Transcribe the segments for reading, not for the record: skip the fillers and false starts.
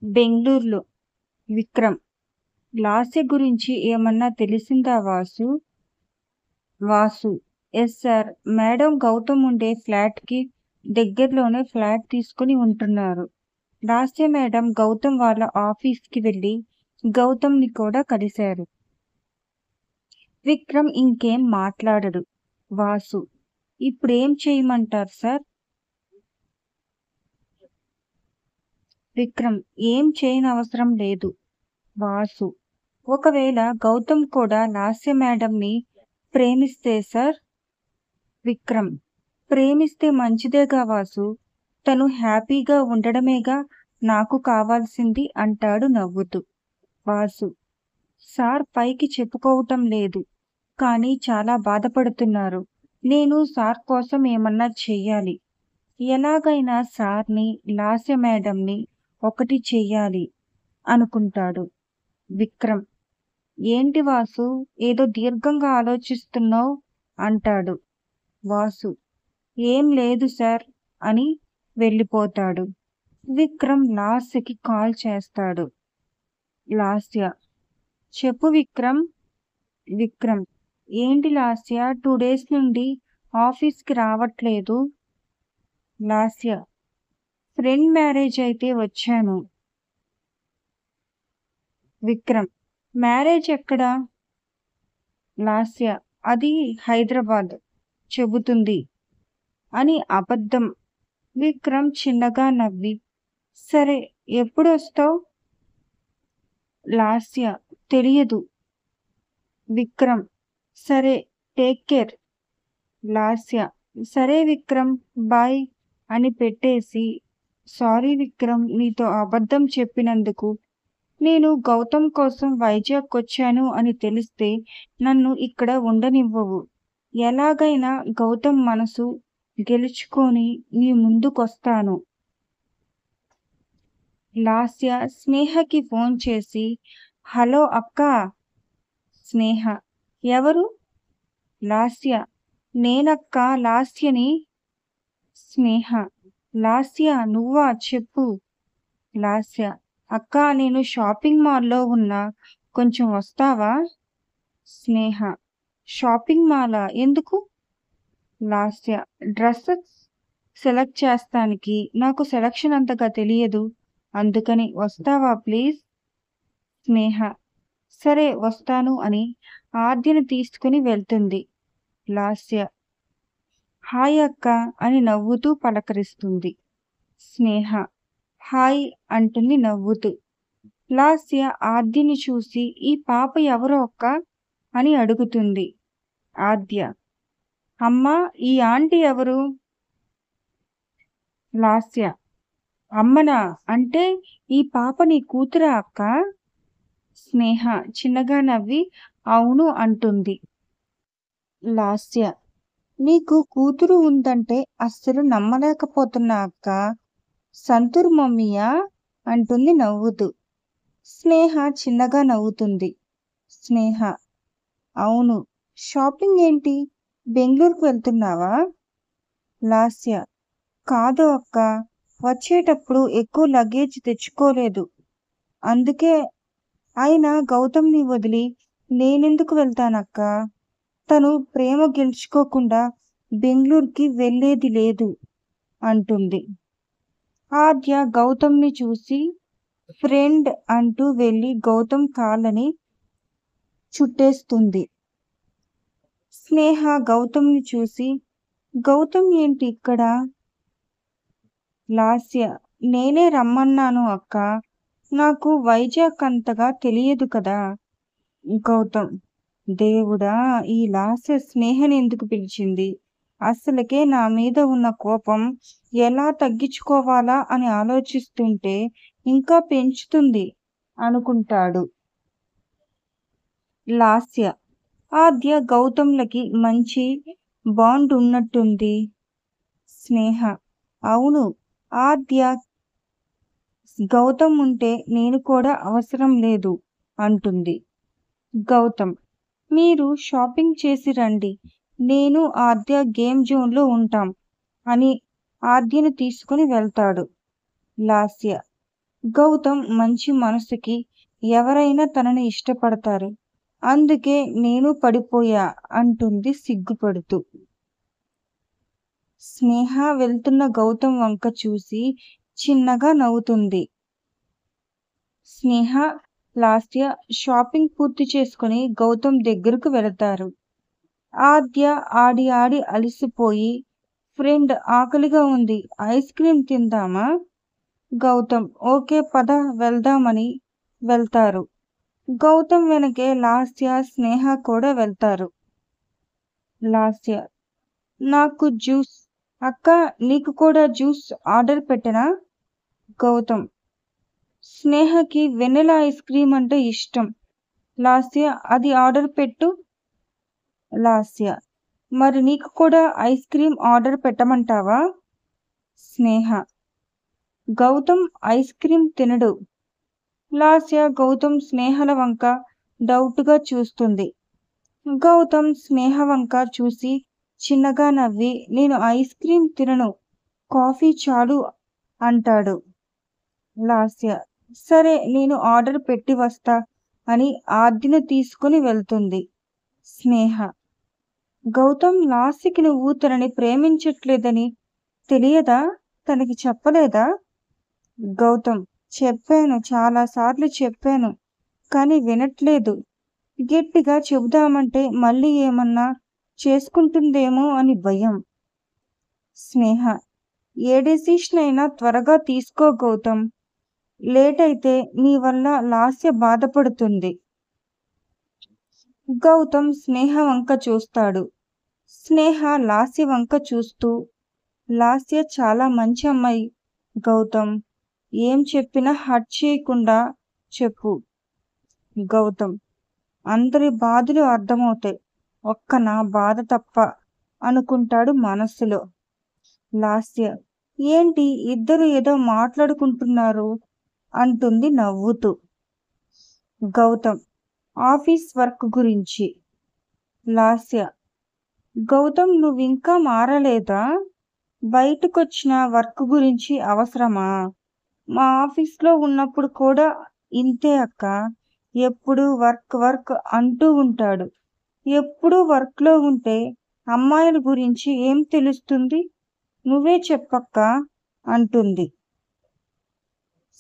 బెంగుళూరులో. విక్రమ్: లాస్య గురించి ఏమన్నా తెలిసిందా Vasu? Vasu: yes sir, madam Gautam ఉండే ఫ్లాట్కి దగ్గరలోనే ఫ్లాట్ తీసుకుని ఉంటున్నారు. లాస్య మేడం గౌతమ్ వాళ్ళ ఆఫీస్కి వెళ్ళి గౌతమ్ని కూడా కలిశారు. విక్రమ్ ఇంకేం మాట్లాడడు. వాసు: ఇప్పుడేం చేయమంటారు సార్? విక్రమ్: ఏం చేయనవసరం లేదు. వాసు: ఒకవేళ గౌతమ్ కూడా లాస్య మేడంని ప్రేమిస్తే సార్? విక్రమ్: ప్రేమిస్తే మంచిదేగా వాసు, తను హ్యాపీగా ఉండడమేగా నాకు కావాల్సింది అంటాడు నవ్వుతూ. వాసు: సార్ పైకి చెప్పుకోవటం లేదు, కానీ చాలా బాధపడుతున్నారు. నేను సార్ కోసం ఏమన్నా చెయ్యాలి. ఎలాగైనా సార్ని లాస్య మేడంని ఒకటి చెయ్యాలి అనుకుంటాడు. విక్రమ్: ఏంటి వాసు, ఏదో దీర్ఘంగా ఆలోచిస్తున్నావు అంటాడు. వాసు: ఏం లేదు సార్ అని వెళ్ళిపోతాడు. విక్రమ్ లాస్యకి కాల్ చేస్తాడు. లాస్య: చెప్పు విక్రమ్. విక్రమ్: ఏంటి లాస్య, 2 days నుండి ఆఫీస్కి రావట్లేదు? లాస్య: ఫ్రెండ్ మ్యారేజ్ అయితే వచ్చాను. విక్రమ్: మ్యారేజ్ ఎక్కడా? లాస్య: అది హైదరాబాద్ చెబుతుంది అని అబద్ధం. విక్రమ్ చిన్నగా నవ్వి, సరే ఎప్పుడొస్తావు? లాస్య: తెలియదు. విక్రమ్: సరే, టేక్ కేర్. లాస్య: సరే విక్రమ్, బాయ్ అని పెట్టేసి, సారీ విక్రమ్, నీతో అబద్ధం చెప్పినందుకు. నేను గౌతమ్ కోసం వైజాగ్ వచ్చాను అని తెలిస్తే నన్ను ఇక్కడ ఉండనివ్వవు. ఎలాగైనా గౌతమ్ మనసు గెలుచుకొని నీ ముందుకొస్తాను. లాస్య స్నేహకి ఫోన్ చేసి, హలో అక్కా. స్నేహ: ఎవరు? లాస్య: నేనక్కా, లాస్యని. స్నేహ: లాస్య నువ్వా, చెప్పు. లాస్య: అక్కా, నేను షాపింగ్ మాల్లో ఉన్నా, కొంచెం వస్తావా? స్నేహ: షాపింగ్ మాలా, ఎందుకు? లాస్య: డ్రెస్సెస్ సెలెక్ట్ చేస్తానికి. నాకు సెలక్షన్ అంతగా తెలియదు, అందుకని వస్తావా ప్లీజ్? స్నేహ: సరే వస్తాను అని ఆద్యని తీసుకుని వెళ్తుంది. లాస్య: హాయ్ అక్క అని నవ్వుతూ పలకరిస్తుంది. స్నేహ: హాయ్ అంటుంది నవ్వుతూ. లాస్య ఆద్యని చూసి, ఈ పాప ఎవరో అక్క అని అడుగుతుంది. ఆద్య: అమ్మా, ఈ ఆంటీ ఎవరు? లాస్య: అమ్మనా, అంటే ఈ పాప నీ కూతురా అక్క? స్నేహ చిన్నగా నవ్వి అవును అంటుంది. లాస్య: నీకు కూతురు ఉందంటే అస్సలు నమ్మలేకపోతున్నా అక్క. సంతూర్ మమ్మీయా అంటుంది నవ్వుతూ. స్నేహ చిన్నగా నవ్వుతుంది. స్నేహ: అవును. షాపింగ్ ఏంటి, బెంగళూరుకు వెళ్తున్నావా? లాస్య: కాదు అక్క, వచ్చేటప్పుడు ఎక్కువ లగేజ్ తెచ్చుకోలేదు, అందుకే. అయినా గౌతమ్ని వదిలి నేనెందుకు వెళ్తానక్క? తను ప్రేమ గెలుచుకోకుండా బెంగళూరుకి వెళ్ళేది లేదు అంటుంది. ఆద్య గౌతమ్ని చూసి ఫ్రెండ్ అంటూ వెళ్ళి గౌతమ్ కాళ్ళని చుట్టేస్తుంది. స్నేహ గౌతమ్ని చూసి, గౌతమ్ ఏంటి ఇక్కడ? లాస్య: నేనే రమ్మన్నాను అక్క, నాకు వైజాగ్ అంతగా తెలియదు కదా. గౌతమ్: దేవుడా, ఈ లాస్య స్నేహని ఎందుకు పిలిచింది? అసలుకే నా మీద ఉన్న కోపం ఎలా తగ్గించుకోవాలా అని ఆలోచిస్తుంటే ఇంకా పెంచుతుంది అనుకుంటాడు. లాస్య: ఆద్య గౌతమ్లకి మంచి బాండ్ ఉన్నట్టుంది. స్నేహ: అవును, ఆద్య గౌతమ్ ఉంటే నేను కూడా అవసరం లేదు అంటుంది. గౌతమ్: మీరు షాపింగ్ చేసి రండి, నేను ఆద్య గేమ్ జోన్లో ఉంటాం అని ఆద్యను తీసుకుని వెళ్తాడు. లాస్య: గౌతమ్ మంచి మనసుకి ఎవరైనా తనని ఇష్టపడతారు. అందుకే నేను పడిపోయా అంటుంది సిగ్గుపడుతూ. స్నేహ వెళ్తున్న గౌతమ్ వంక చూసి చిన్నగా నవ్వుతుంది. స్నేహ, లాస్య షాపింగ్ పూర్తి చేసుకుని గౌతమ్ దగ్గరకు వెళతారు. ఆద్య ఆడి ఆడి అలిసిపోయి, ఫ్రెండ్ ఆకలిగా ఉంది, ఐస్ క్రీమ్ తిందామా? గౌతమ్ ఓకే పద వెళ్దామని వెళ్తారు. గౌతమ్ వెనకే లాస్య, స్నేహ కూడా వెళ్తారు. లాస్య నాకు జ్యూస్. అక్క నీకు కూడా జ్యూస్ ఆర్డర్ పెట్టనా? గౌతమ్ స్నేహకి వెనిలా ఐస్ క్రీమ్ అంటే ఇష్టం. లాస్య అది ఆర్డర్ పెట్టు. లాస్య మరి నీకు కూడా ఐస్ క్రీమ్ ఆర్డర్ పెట్టమంటావా? స్నేహ గౌతమ్ ఐస్ క్రీమ్ తినడు. లాస్య గౌతమ్ స్నేహల వంక డౌట్గా చూస్తుంది. గౌతమ్ స్నేహ వంక చూసి చిన్నగా నవ్వి నేను ఐస్ క్రీమ్ తినను, కాఫీ చాలు అంటాడు. లాస్య సరే నేను ఆర్డర్ పెట్టి వస్తా అని ఆద్యను తీసుకుని వెళ్తుంది. స్నేహ గౌతమ్ లాస్యకి నువ్వు తనని ప్రేమించట్లేదని తెలియదా? తనకి చెప్పలేదా? గౌతమ్ చెప్పాను, చాలాసార్లు చెప్పాను, కానీ వినట్లేదు. గట్టిగా చెబుదామంటే మళ్ళీ ఏమన్నా చేసుకుంటుందేమో అని భయం. స్నేహ ఏ డెసిషన్ అయినా త్వరగా తీసుకో గౌతమ్, లేట్ అయితే నీ వల్ల లాస్య బాధపడుతుంది. గౌతమ్ స్నేహ వంక చూస్తాడు. స్నేహ లాస్య వంక చూస్తూ లాస్య చాలా మంచి అమ్మాయి గౌతమ్, ఏం చెప్పినా హర్ట్ చేయకుండా చెప్పు. గౌతమ్ అందరి బాధలు అర్థమవుతాయి, ఒక్క నా బాధ తప్ప అనుకుంటాడు మనస్సులో. లాస్య ఏంటి ఇద్దరు ఏదో మాట్లాడుకుంటున్నారు అంటుంది నవ్వుతూ. గౌతమ్ ఆఫీస్ వర్క్ గురించి. లాస్య గౌతమ్ నువ్వింకా మారలేదా? బయటకొచ్చిన వర్క్ గురించి అవసరమా? మా ఆఫీస్లో ఉన్నప్పుడు కూడా ఇంతే అక్క, ఎప్పుడు వర్క్ వర్క్ అంటూ ఉంటాడు. ఎప్పుడు వర్క్లో ఉంటే అమ్మాయిల గురించి ఏం తెలుస్తుంది? నువ్వే చెప్పక్క అంటుంది.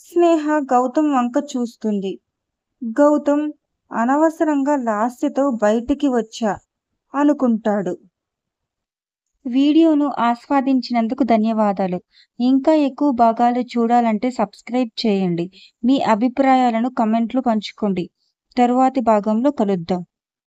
స్నేహ గౌతమ్ వంక చూస్తుంది. గౌతమ్ అనవసరంగా లాస్యతో బయటికి వచ్చా అనుకుంటాడు. వీడియోను ఆస్వాదించినందుకు ధన్యవాదాలు. ఇంకా ఎక్కువ భాగాలు చూడాలంటే సబ్స్క్రైబ్ చేయండి. మీ అభిప్రాయాలను కమెంట్లో పంచుకోండి. తరువాతి భాగంలో కలుద్దాం.